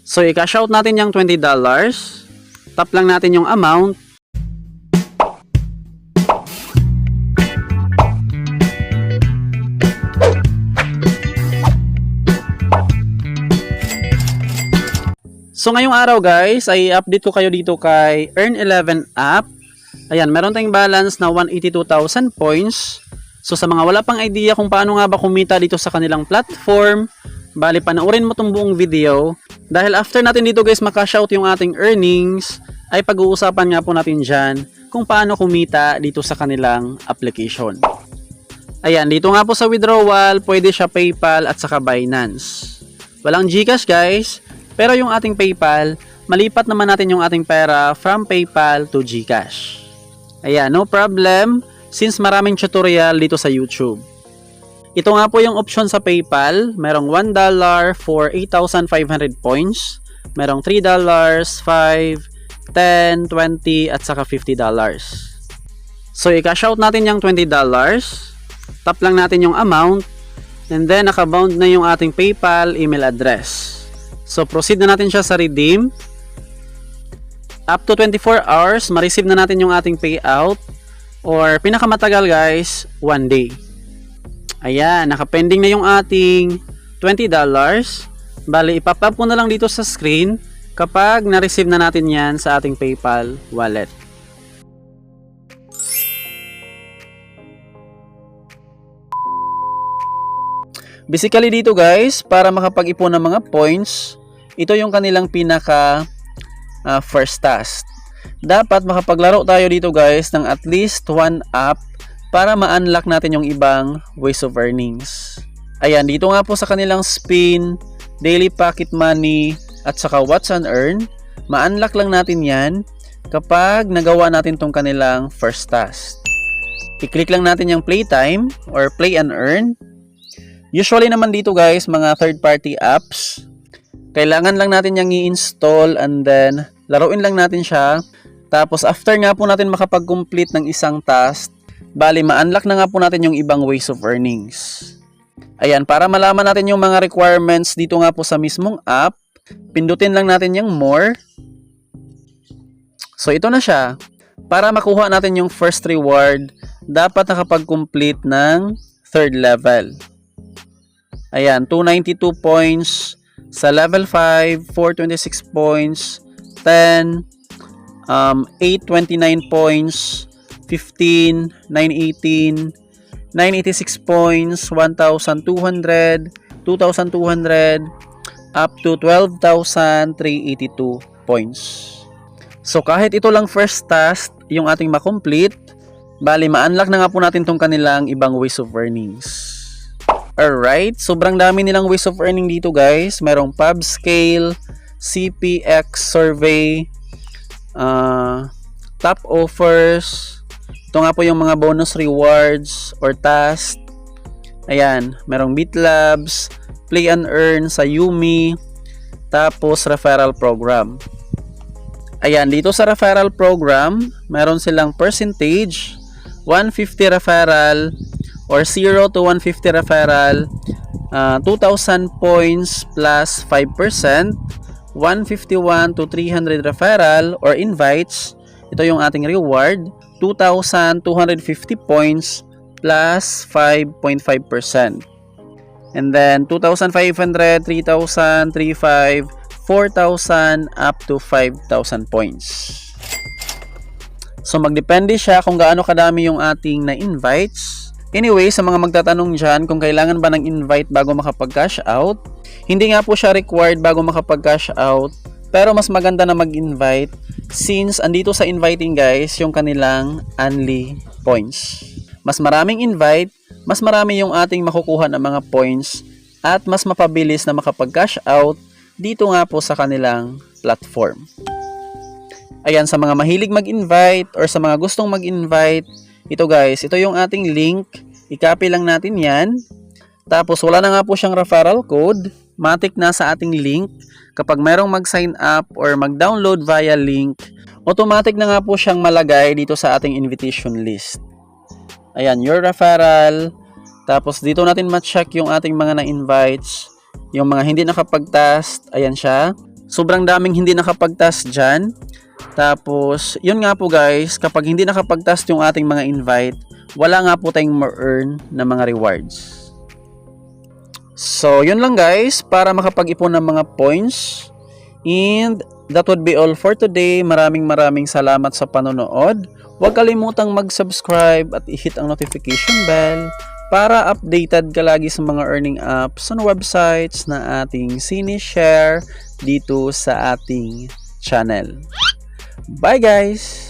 So, i-cash out natin yung $20. Tap lang natin yung amount. So, ngayong araw guys, ay update ko kayo dito kay Earn11 app. Ayan, meron tayong balance na 182,000 points. So, sa mga wala pang idea kung paano nga ba kumita dito sa kanilang platform, bali panoorin mo tong buong video. Dahil after natin dito guys makash out yung ating earnings, ay pag-uusapan nga po natin dyan kung paano kumita dito sa kanilang application. Ayan, dito nga po sa withdrawal, pwede siya PayPal at saka Binance. Walang GCash guys, pero yung ating PayPal, malipat naman natin yung ating pera from PayPal to GCash. Ayan, no problem, since maraming tutorial dito sa YouTube. Ito nga po yung option sa PayPal. Merong $1 for 8,500 points. Merong $3, $5, $10, $20 at saka $50. So, i-cash out natin yung $20. Tap lang natin yung amount. And then, nakabound na yung ating PayPal email address. So, proceed na natin siya sa redeem. Up to 24 hours, ma-receive na natin yung ating payout. Or, pinakamatagal guys, 1 day. Ayan, nakapending na yung ating $20. Bali, ipop up ko na lang dito sa screen kapag na-receive na natin yan sa ating PayPal wallet. Basically dito guys, para makapag-ipon ng mga points, ito yung kanilang pinaka first task. Dapat makapaglaro tayo dito guys ng at least 1 app para ma-unlock natin yung ibang ways of earnings. Ayan, dito nga po sa kanilang spin, daily pocket money, at saka watch and earn, ma-unlock lang natin yan kapag nagawa natin tong kanilang first task. I-click lang natin yung playtime or play and earn. Usually naman dito guys, mga third-party apps, kailangan lang natin yung i-install and then laruin lang natin siya. Tapos after nga po natin makapag-complete ng isang task, bali ma-unlock na nga po natin yung ibang ways of earnings. Ayan, para malaman natin yung mga requirements dito nga po sa mismong app, pindutin lang natin yung more. So ito na siya. Para makuha natin yung first reward, dapat nakapag-complete ng third level. Ayan, 292 points sa level 5, 426 points, 10, 829 points, 15, 918, 986 points, 1,200, 2,200, up to 12,382 points. So kahit ito lang first task yung ating makomplete, bali ma-unlock na nga po natin tong kanilang ibang ways of earnings. Alright, sobrang dami nilang ways of earning dito guys. Merong pub scale, CPX survey, top offers. Ito nga po yung mga bonus rewards or task. Ayan, merong BitLabs, Play and Earn sa Yumi, tapos referral program. Ayan, dito sa referral program, meron silang percentage, 150 referral or 0 to 150 referral, 2,000 points plus 5%, 151 to 300 referral or invites. Ito yung ating reward, 2,250 points plus 5.5%. And then 2,500, 3,000, 3,500, 4,000 up to 5,000 points. So magdepende siya kung gaano kadami yung ating na invites. Anyway, sa mga magtatanong dyan kung kailangan ba ng invite bago makapag-cash out, hindi nga po siya required bago makapag-cash out. Pero mas maganda na mag-invite since andito sa inviting guys yung kanilang only points. Mas maraming invite, mas marami yung ating makukuha ng mga points at mas mapabilis na makapag-cash out dito nga po sa kanilang platform. Ayan, sa mga mahilig mag-invite or sa mga gustong mag-invite, ito guys, ito yung ating link. I-copy lang natin yan. Tapos wala na nga po siyang referral code. Matik na sa ating link. Kapag merong mag-sign up or mag-download via link, automatic na nga po siyang malagay dito sa ating invitation list. Ayan, your referral. Tapos dito natin ma-check yung ating mga na-invites. Yung mga hindi nakapag-task, ayan siya. sobrang daming hindi nakapag-task dyan. Tapos, yun nga po guys, kapag hindi nakapag-task yung ating mga invite, wala nga po tayong ma-earn na mga rewards. So, yun lang guys, para makapag-ipon ng mga points. And that would be all for today. Maraming salamat sa panonood. Huwag kalimutang mag-subscribe at i-hit ang notification bell para updated ka lagi sa mga earning apps on websites na ating sinishare dito sa ating channel. Bye guys!